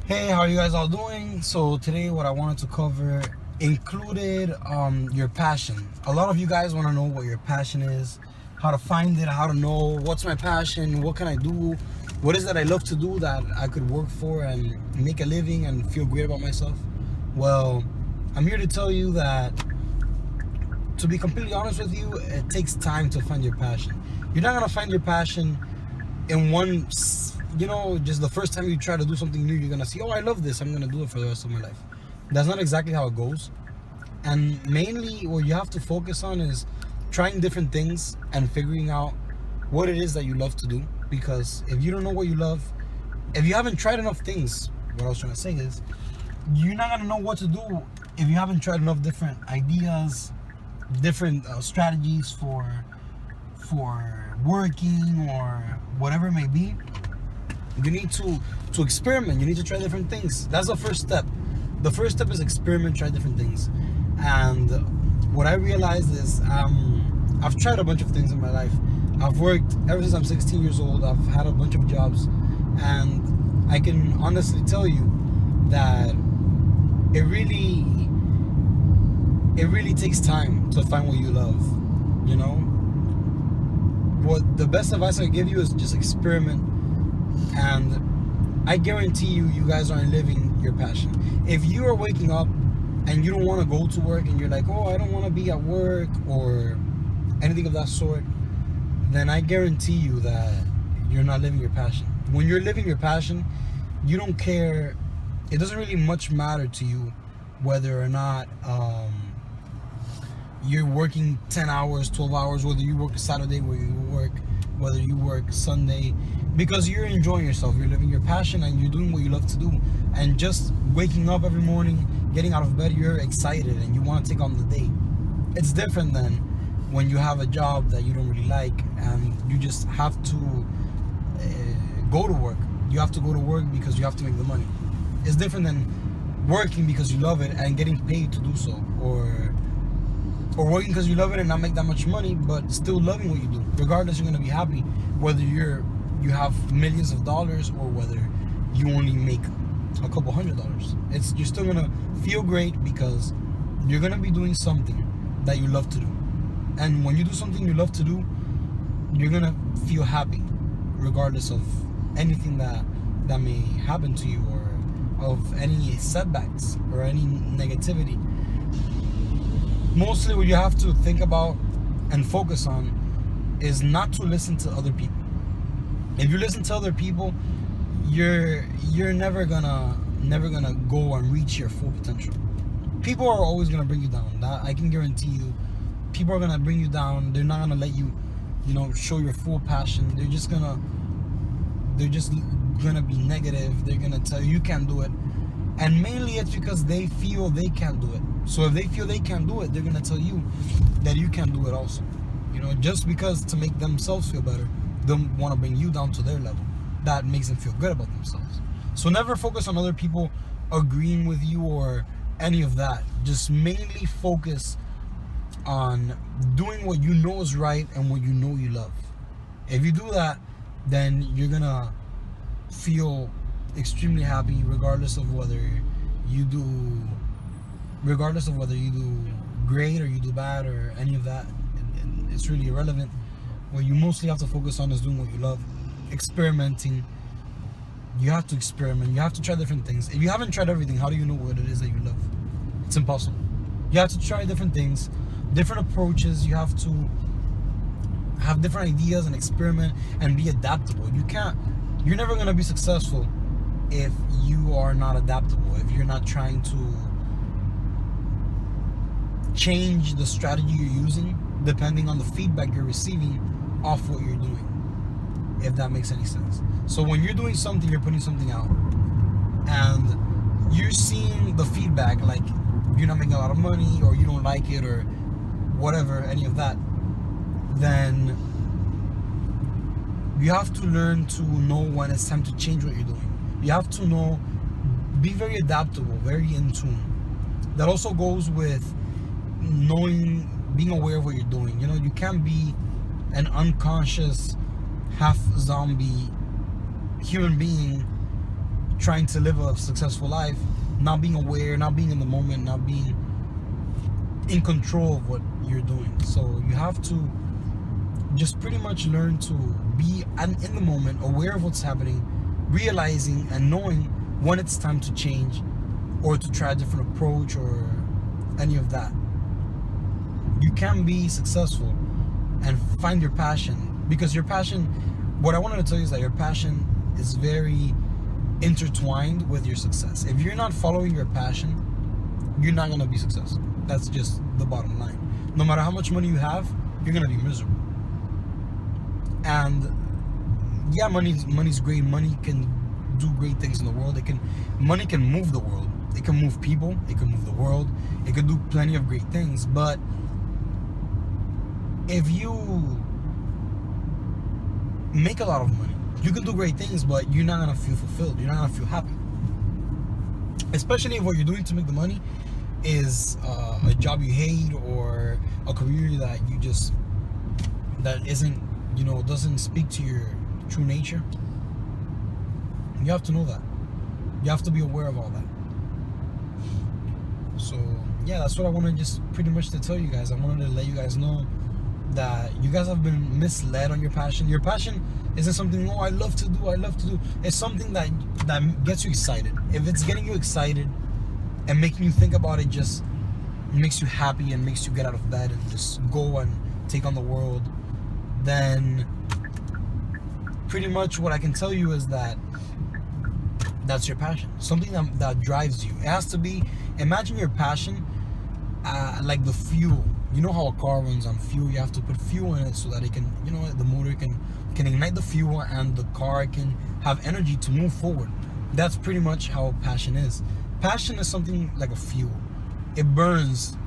Hey, how are you guys all doing? So today what I wanted to cover included your passion. A lot of you guys want to know what your passion is, how to find it, how to know what's my passion, what can I do, what is that I love to do that I could work for and make a living and feel great about myself. Well, I'm here to tell you that, to be completely honest with you, it takes time to find your passion. You're not going to find your passion in one, just the first time you try to do something new, you're gonna see, oh, I love this, I'm gonna do it for the rest of my life. That's not exactly how it goes. And mainly what you have to focus on is trying different things and figuring out what it is that you love to do. Because if you don't know what you love, if you haven't tried enough things, what I was trying to say is, you're not gonna know what to do if you haven't tried enough different ideas, different strategies for working or whatever it may be. You need to experiment. You need to try different things. That's the first step. The first step is experiment, try different things. And what I realized is, I've tried a bunch of things in my life. I've worked ever since I'm 16 years old. I've had a bunch of jobs, and I can honestly tell you that it really takes time to find what you love. You know, what the best advice I give you is just experiment, and I guarantee you guys aren't living your passion. If you are waking up and you don't want to go to work and you're like, oh, I don't want to be at work or anything of that sort, then I guarantee you that you're not living your passion. When you're living your passion, you don't care. It doesn't really much matter to you whether or not you're working 10 hours, 12 hours, whether you work Saturday, whether you work Sunday, because you're enjoying yourself, you're living your passion, and you're doing what you love to do. And just waking up every morning, getting out of bed, you're excited and you want to take on the day. It's different than when you have a job that you don't really like and you just have to go to work. You have to go to work because you have to make the money. It's different than working because you love it and getting paid to do so, or working because you love it and not make that much money, but still loving what you do. Regardless, you're gonna be happy whether you have millions of dollars or whether you only make a couple $100. You're still gonna feel great because you're gonna be doing something that you love to do. And when you do something you love to do, you're gonna feel happy, regardless of anything that may happen to you, or of any setbacks or any negativity. Mostly what you have to think about and focus on is not to listen to other people. If you listen to other people, you're never gonna go and reach your full potential. People are always gonna bring you down. That I can guarantee you. People are gonna bring you down. They're not gonna let you, show your full passion. They're just gonna be negative. They're gonna tell you can't do it. And mainly it's because they feel they can't do it. So if they feel they can't do it, they're gonna tell you that you can't do it also. Just because to make themselves feel better, they want to bring you down to their level. That makes them feel good about themselves. So never focus on other people agreeing with you or any of that. Just mainly focus on doing what you know is right and what you know you love. If you do that, then you're gonna feel extremely happy, regardless of whether you do great or you do bad or any of that. It's really irrelevant. What you mostly have to focus on is doing what you love, experimenting. You have to experiment. You have to try different things. If you haven't tried everything, how do you know what it is that you love? It's impossible. You have to try different things, different approaches. You have to have different ideas and experiment and be adaptable. You're never going to be successful if you are not adaptable, if you're not trying to change the strategy you're using depending on the feedback you're receiving off what you're doing, if that makes any sense. So when you're doing something, you're putting something out, and you're seeing the feedback, like you're not making a lot of money, or you don't like it, or whatever, any of that, then you have to learn to know when it's time to change what you're doing. You have to be very adaptable, very in tune. That also goes with being aware of what you're doing. You can't be an unconscious, half zombie human being trying to live a successful life, not being aware, not being in the moment, not being in control of what you're doing. So you have to just pretty much learn to be in the moment, aware of what's happening, realizing and knowing when it's time to change or to try a different approach or any of that. You can be successful and find your passion, because your passion, what I wanted to tell you is that your passion is very intertwined with your success. If you're not following your passion, you're not going to be successful. That's just the bottom line. No matter how much money you have, you're going to be miserable. And yeah, money's great. Money can do great things in the world. Money can move the world. It can move people. It can move the world. It can do plenty of great things. But if you make a lot of money, you can do great things, but you're not gonna feel fulfilled. You're not gonna feel happy. Especially if what you're doing to make the money is a job you hate, or a career that isn't, doesn't speak to your true nature. You have to know that. You have to be aware of all that. So yeah, that's what I wanted just pretty much to tell you guys. I wanted to let you guys know that you guys have been misled on your passion. Your passion isn't something, I love to do. It's something that gets you excited. If it's getting you excited and making you think about it, just makes you happy and makes you get out of bed and just go and take on the world, then pretty much what I can tell you is that that's your passion. Something that drives you. It has to be, imagine your passion like the fuel. You know how a car runs on fuel? You have to put fuel in it so that it can, the motor can ignite the fuel and the car can have energy to move forward. That's pretty much how passion is. Passion is something like a fuel. It burns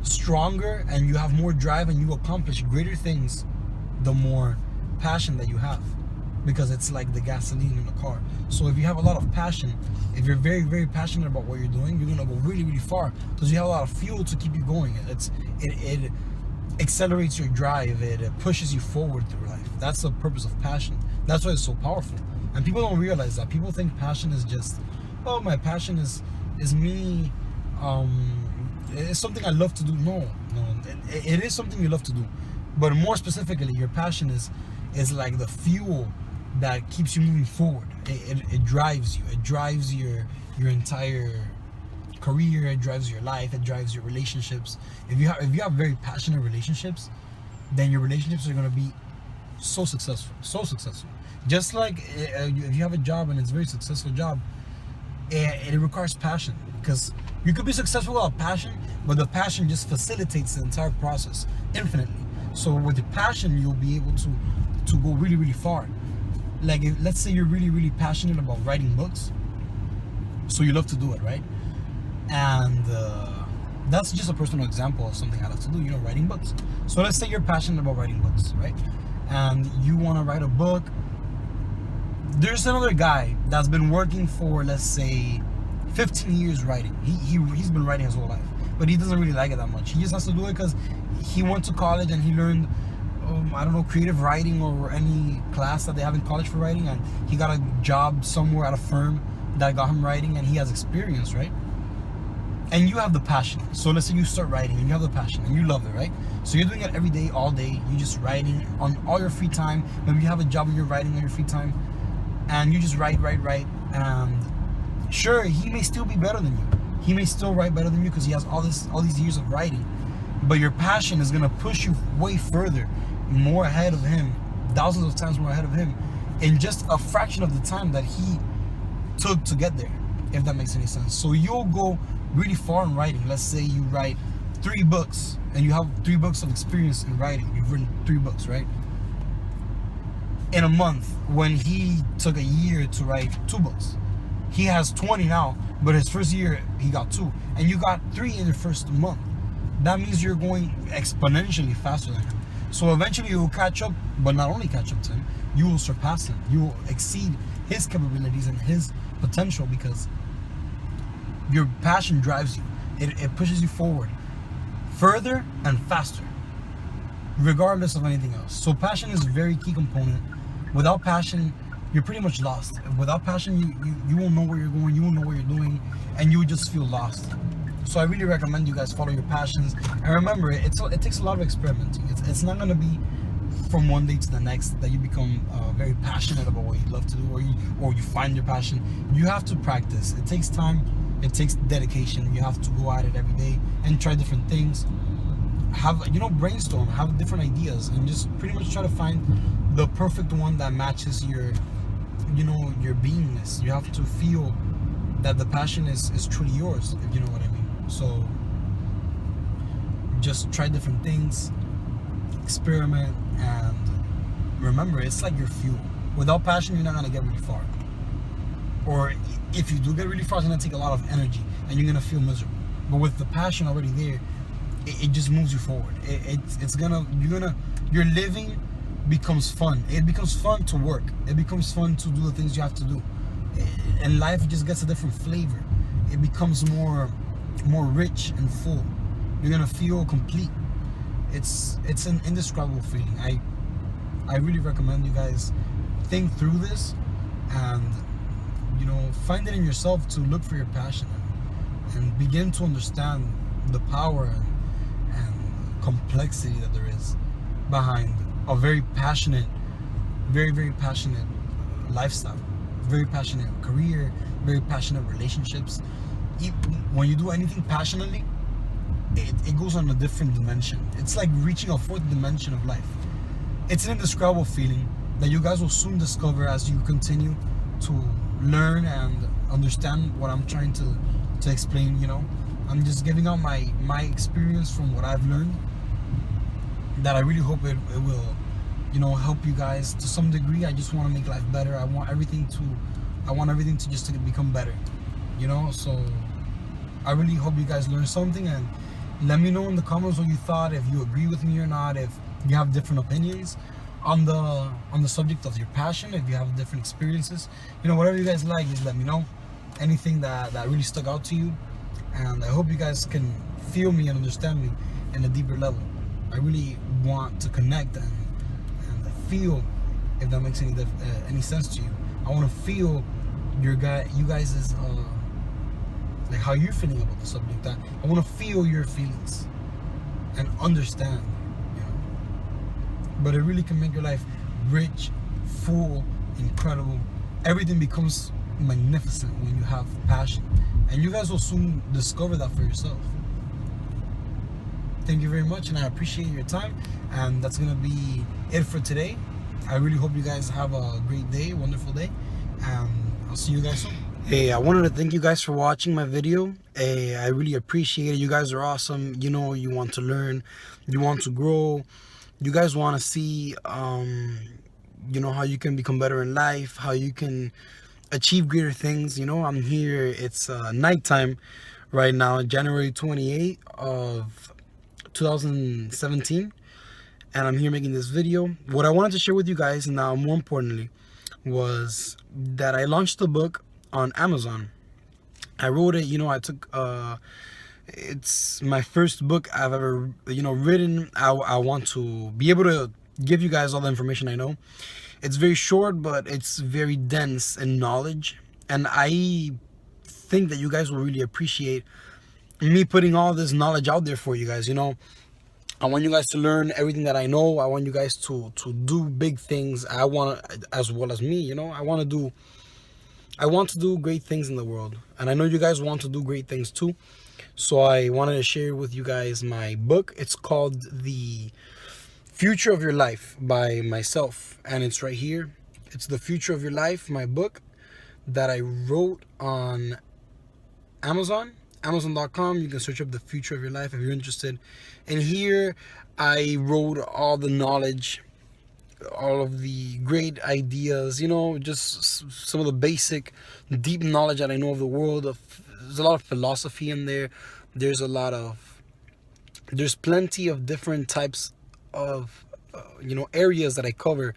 stronger and you have more drive and you accomplish greater things the more passion that you have, because it's like the gasoline in a car. So if you have a lot of passion, if you're very, very passionate about what you're doing, you're gonna go really, really far because you have a lot of fuel to keep you going. It accelerates your drive. It pushes you forward through life. That's the purpose of passion. That's why it's so powerful. And people don't realize that. People think passion is just, my passion is me. It's something I love to do. No, it is something you love to do, but more specifically, your passion is like the fuel that keeps you moving forward. It drives you. It drives your entire career. It drives your life. It drives your relationships. If you have very passionate relationships, then your relationships are gonna be so successful. Just like if you have a job and it's a very successful job, it requires passion, because you could be successful without passion, but the passion just facilitates the entire process infinitely. So with the passion, you'll be able to go really, really far. Like let's say you're really, really passionate about writing books, so you love to do it, right? And that's just a personal example of something I love to do, writing books. So let's say you're passionate about writing books, right? And you want to write a book. There's another guy that's been working for, let's say, 15 years writing. He's been writing his whole life, but he doesn't really like it that much. He just has to do it because he went to college and he learned, creative writing or any class that they have in college for writing, and he got a job somewhere at a firm that got him writing, and he has experience, right? And you have the passion. So let's say you start writing and you have the passion and you love it, right? So you're doing it every day, all day. You're just writing on all your free time. Maybe you have a job and you're writing on your free time, and you just write. And sure, he may still be better than you. He may still write better than you because he has all these years of writing. But your passion is gonna push you way further, more ahead of him, thousands of times more ahead of him, in just a fraction of the time that he took to get there, if that makes any sense. So you'll go really far in writing. Let's say you write 3 books and you have 3 books of experience in writing. You've written 3 books, right? In a month, when he took a year to write 2 books. He has 20 now, but his first year he got 2, and you got 3 in your first month. That means you're going exponentially faster than him. So eventually you will catch up, but not only catch up to him, you will surpass him. You will exceed his capabilities and his potential, because your passion drives you. It pushes you forward further and faster, regardless of anything else. So passion is a very key component. Without passion, you're pretty much lost. Without passion, you won't know where you're going, you won't know what you're doing, and you will just feel lost. So I really recommend you guys follow your passions. And remember, it takes a lot of experimenting. It's not gonna be from one day to the next that you become very passionate about what you love to do, or you find your passion. You have to practice. It takes time. It takes dedication. You have to go at it every day and try different things. Have, brainstorm, have different ideas, and just pretty much try to find the perfect one that matches your beingness. You have to feel that the passion is truly yours, if you know what I mean. So just try different things, experiment, and remember, it's like your fuel. Without passion, you're not gonna get really far. Or if you do get really far, it's gonna take a lot of energy and you're gonna feel miserable. But with the passion already there, it just moves you forward. Your living becomes fun. It becomes fun to work. It becomes fun to do the things you have to do. And life just gets a different flavor. It becomes more rich and full. You're gonna feel complete. It's an indescribable feeling. I really recommend you guys think through this and find it in yourself to look for your passion and begin to understand the power and complexity that there is behind a very passionate, very, very passionate lifestyle, very passionate career, very passionate relationships. When you do anything passionately, it goes on a different dimension. It's like reaching a fourth dimension of life. It's an indescribable feeling that you guys will soon discover as you continue to learn and understand what I'm trying to explain. I'm just giving out my experience from what I've learned, that I really hope it will help you guys to some degree. I just want to make life better. I want everything to just to become better, so I really hope you guys learned something, and let me know in the comments what you thought, if you agree with me or not, if you have different opinions on the subject of your passion, if you have different experiences, whatever you guys like, just let me know. Anything that really stuck out to you, and I hope you guys can feel me and understand me in a deeper level. I really want to connect and feel, if that makes any sense to you. I want to feel you guys' like how you're feeling about the subject. I want to feel your feelings and understand, But it really can make your life rich, full, incredible. Everything becomes magnificent when you have passion, and you guys will soon discover that for yourself. Thank you very much, and I appreciate your time, and that's gonna be it for today. I really hope you guys have a great day, wonderful day, and I'll see you guys soon. Hey, I wanted to thank you guys for watching my video. Hey, I really appreciate it. You guys are awesome. You want to learn, you want to grow, you guys want to see how you can become better in life, how you can achieve greater things. I'm here, it's nighttime right now, January 28th of 2017, and I'm here making this video. What I wanted to share with you guys now, more importantly, was that I launched a book on Amazon. I wrote it, I took it's my first book I've ever written. I want to be able to give you guys all the information I know. It's very short, but it's very dense in knowledge, and I think that you guys will really appreciate me putting all this knowledge out there for you guys. I want you guys to learn everything that I know. I want you guys to do big things. I want, as well as me, I want to do great things in the world, and I know you guys want to do great things too. So I wanted to share with you guys my book. It's called The Future of Your Life by myself, and it's right here. It's The Future of Your Life, my book that I wrote on Amazon.com. You can search up The Future of Your Life if you're interested. And here I wrote all the knowledge, all of the great ideas, just some of the basic deep knowledge that I know of the world. There's a lot of philosophy in there. There's plenty of different types of areas that I cover,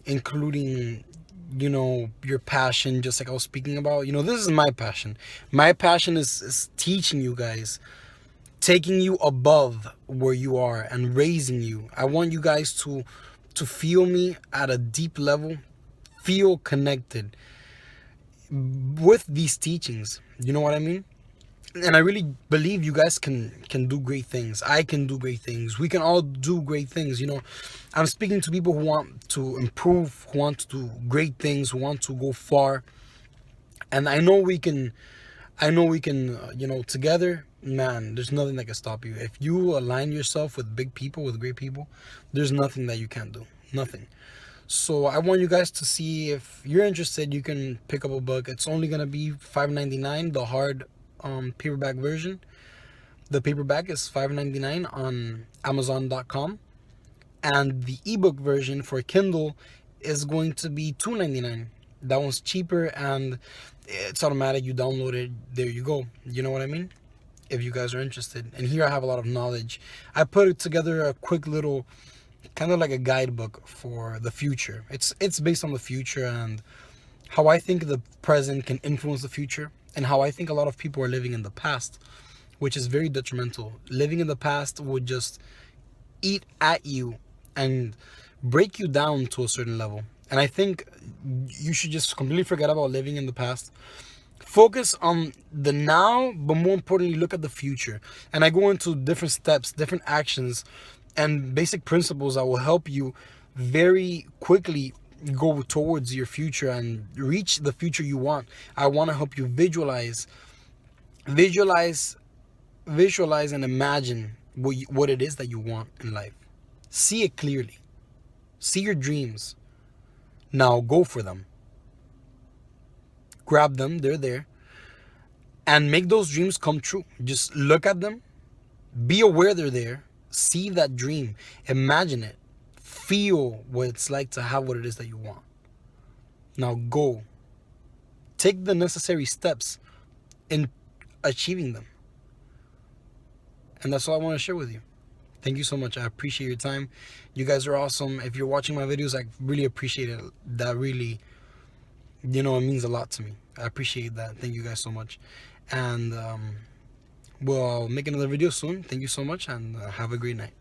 including your passion, just like I was speaking about. This is my passion. My passion is teaching you guys, taking you above where you are and raising you. I want you guys to feel me at a deep level, feel connected with these teachings. You know what I mean? And I really believe you guys can do great things. I can do great things. We can all do great things. I'm speaking to people who want to improve, who want to do great things, who want to go far. And I know we can. Together, man, there's nothing that can stop you. If you align yourself with big people, with great people, there's nothing that you can't do. Nothing. So I want you guys to see, if you're interested, you can pick up a book. It's only gonna be $5.99, the hard paperback version. The paperback is $5.99 on Amazon.com, and the ebook version for Kindle is going to be $2.99. That one's cheaper, and it's automatic. You download it, there you go. You know what I mean? If you guys are interested. And here I have a lot of knowledge. I put together a quick little, kind of like a guidebook for the future. It's based on the future and how I think the present can influence the future, and how I think a lot of people are living in the past, which is very detrimental. Living in the past would just eat at you and break you down to a certain level. And I think you should just completely forget about living in the past. Focus on the now, but more importantly, look at the future. And I go into different steps, different actions, and basic principles that will help you very quickly go towards your future and reach the future you want. I want to help you visualize and imagine what it is that you want in life. See it clearly. See your dreams. Now go for them. Grab them, they're there. And make those dreams come true. Just look at them. Be aware they're there. See that dream. Imagine it. Feel what it's like to have what it is that you want. Now go. Take the necessary steps in achieving them. And that's all I want to share with you. Thank you so much. I appreciate your time. You guys are awesome. If you're watching my videos, I really appreciate it. That really, it means a lot to me. I appreciate that. Thank you guys so much. And we'll make another video soon. Thank you so much, and have a great night.